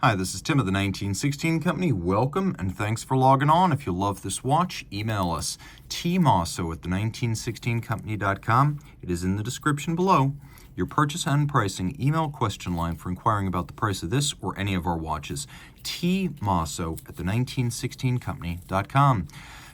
Hi, this is Tim of the 1916 Company. Welcome and thanks for logging on. If you love this watch, email us, tmosso@the1916company.com. It is in the description below. Your purchase and pricing email question line for inquiring about the price of this or any of our watches, tmosso@the1916company.com.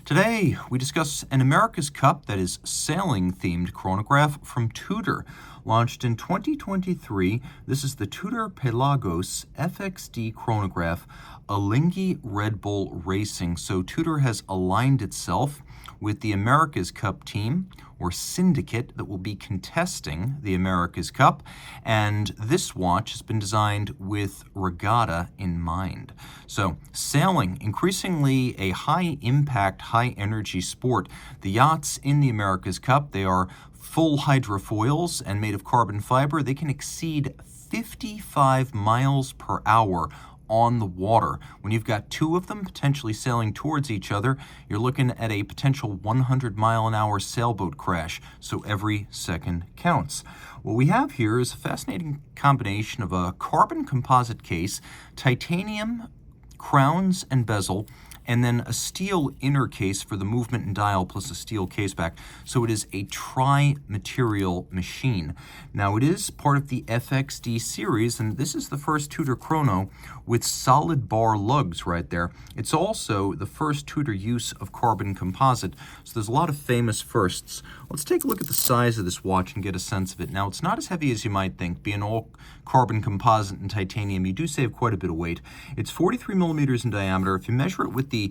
Today, we discuss an America's Cup, that is sailing-themed chronograph from Tudor. Launched in 2023, this is the Tudor Pelagos FXD Chronograph, Alinghi Red Bull Racing. So Tudor has aligned itself with the America's Cup team, or syndicate, that will be contesting the America's Cup, and this watch has been designed with regatta in mind. So sailing, increasingly a high-impact, high-energy sport. The yachts in the America's Cup, they are full hydrofoils and made of carbon fiber. They can exceed 55 miles per hour on the water. When you've got two of them potentially sailing towards each other, you're looking at a potential 100-mile-an-hour sailboat crash, so every second counts. What we have here is a fascinating combination of a carbon composite case, titanium crowns and bezel, and then a steel inner case for the movement and dial, plus a steel case back. So it is a tri-material machine. Now it is part of the FXD series, and this is the first Tudor Chrono with solid bar lugs right there. It's also the first Tudor use of carbon composite, so there's a lot of famous firsts. Let's take a look at the size of this watch and get a sense of it. Now it's not as heavy as you might think. Being all carbon composite and titanium, you do save quite a bit of weight. It's 43 millimeters in diameter. If you measure it with the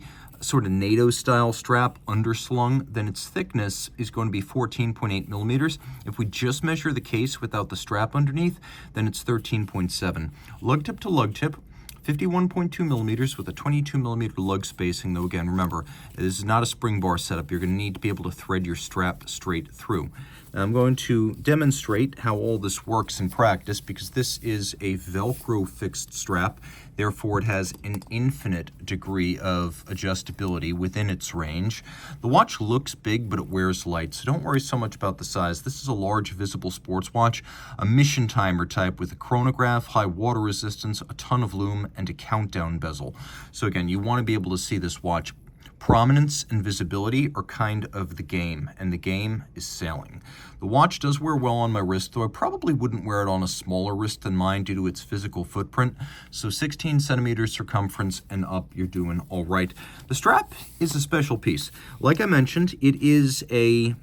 sort of NATO-style strap underslung, then its thickness is going to be 14.8 millimeters. If we just measure the case without the strap underneath, then it's 13.7. Lug tip to lug tip, 51.2 millimeters with a 22 millimeter lug spacing, though again, remember, this is not a spring bar setup. You're going to need to be able to thread your strap straight through. Now, I'm going to demonstrate how all this works in practice, because this is a Velcro fixed strap. Therefore, it has an infinite degree of adjustability within its range. The watch looks big, but it wears light, so don't worry so much about the size. This is a large visible sports watch, a mission timer type with a chronograph, high water resistance, a ton of lume, and a countdown bezel. So again, you want to be able to see this watch. Prominence and visibility are kind of the game, and the game is sailing. The watch does wear well on my wrist, though I probably wouldn't wear it on a smaller wrist than mine due to its physical footprint. So 16 centimeters circumference and up, you're doing all right. The strap is a special piece. Like I mentioned, it is a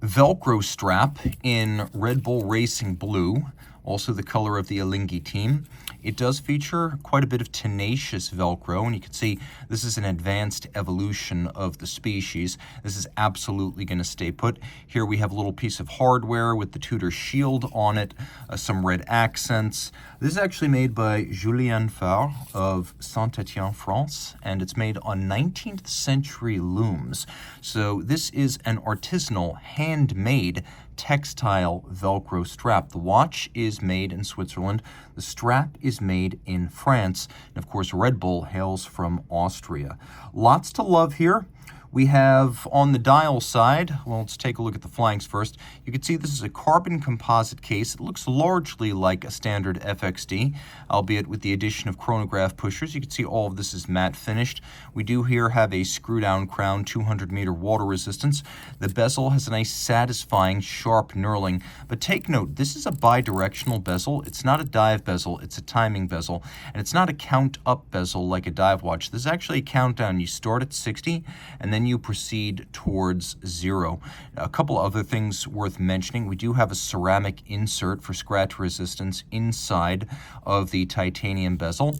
Velcro strap in Red Bull Racing blue, also the color of the Alinghi team. It does feature quite a bit of tenacious Velcro, and you can see this is an advanced evolution of the species. This is absolutely going to stay put. Here we have a little piece of hardware with the Tudor shield on it, some red accents. This is actually made by Julien Faure of Saint-Étienne, France, and it's made on 19th century looms. So this is an artisanal, handmade textile Velcro strap. The watch is made in Switzerland. The strap is made in France. And of course, Red Bull hails from Austria. Lots to love here. We have on the dial side, well, let's take a look at the flanks first. You can see this is a carbon composite case. It looks largely like a standard FXD, albeit with the addition of chronograph pushers. You can see all of this is matte finished. We do here have a screw-down crown, 200-meter water resistance. The bezel has a nice, satisfying, sharp knurling. But take note, this is a bi-directional bezel. It's not a dive bezel, it's a timing bezel. And it's not a count-up bezel like a dive watch. This is actually a countdown. You start at 60, and then you proceed towards 0. A couple other things worth mentioning. We do have a ceramic insert for scratch resistance inside of the titanium bezel.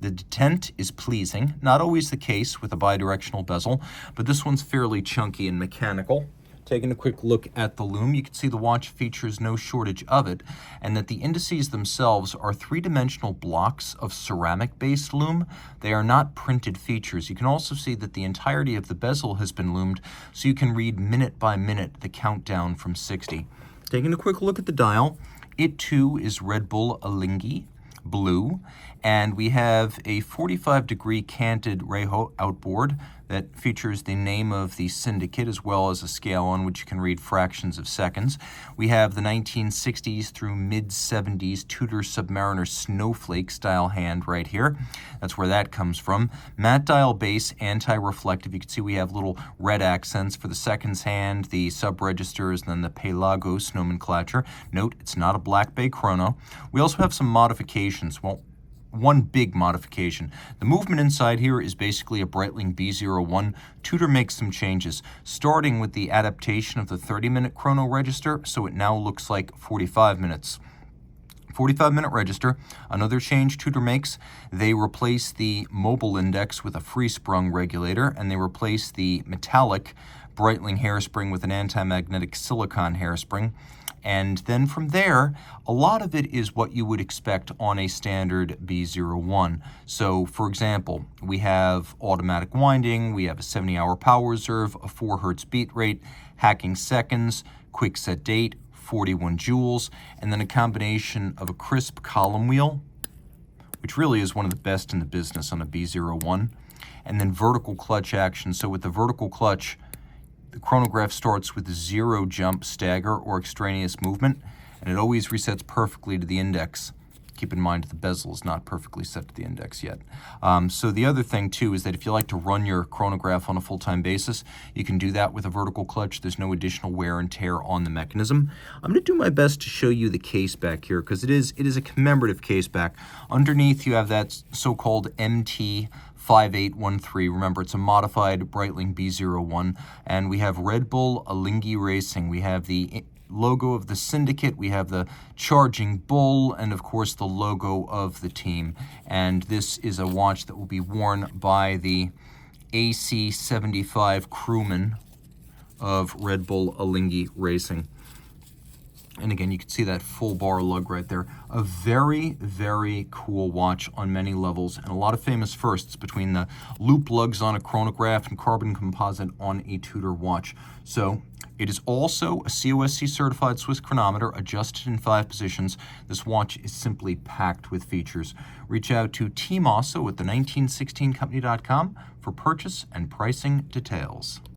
The detent is pleasing. Not always the case with a bidirectional bezel, but this one's fairly chunky and mechanical. Taking a quick look at the lume, you can see the watch features no shortage of it, and that the indices themselves are three-dimensional blocks of ceramic-based lume. They are not printed features. You can also see that the entirety of the bezel has been lumed, so you can read minute by minute the countdown from 60. Taking a quick look at the dial, it too is Red Bull Alinghi blue, and we have a 45-degree canted Reho outboard. that features the name of the syndicate as well as a scale on which you can read fractions of seconds. We have the 1960s through mid-70s Tudor Submariner Snowflake style hand right here. That's where that comes from. Matte dial base, anti-reflective. You can see we have little red accents for the seconds hand, the sub-registers, and then the Pelagos nomenclature. Note, it's not a Black Bay Chrono. We also have some modifications. Well, one big modification. The movement inside here is basically a Breitling B01. Tudor makes some changes, starting with the adaptation of the 30-minute chrono register, so it now looks like 45 minutes. 45-minute register. Another change Tudor makes, they replace the mobile index with a free-sprung regulator, and they replace the metallic Breitling hairspring with an anti-magnetic silicon hairspring. And then from there, a lot of it is what you would expect on a standard B01. So, for example, we have automatic winding, we have a 70-hour power reserve, a 4 Hz beat rate, hacking seconds, quick set date, 41 joules, and then a combination of a crisp column wheel, which really is one of the best in the business on a B01, and then vertical clutch action. So with the vertical clutch, the chronograph starts with 0 jump, stagger, or extraneous movement, and it always resets perfectly to the index. Keep in mind the bezel is not perfectly set to the index yet. So the other thing, too, is that if you like to run your chronograph on a full-time basis, you can do that with a vertical clutch. There's no additional wear and tear on the mechanism. I'm going to do my best to show you the case back here because it is a commemorative case back. Underneath, you have that so-called MT 5813. Remember, it's a modified Breitling B01. And we have Red Bull Alinghi Racing. We have the logo of the syndicate. We have the charging bull, and of course the logo of the team. And this is a watch that will be worn by the AC-75 crewmen of Red Bull Alinghi Racing. And again, you can see that full bar lug right there. A very, very cool watch on many levels, and a lot of famous firsts between the loop lugs on a chronograph and carbon composite on a Tudor watch. So it is also a COSC certified Swiss chronometer, adjusted in 5 positions. This watch is simply packed with features. Reach out to Team Mosso at the 1916company.com for purchase and pricing details.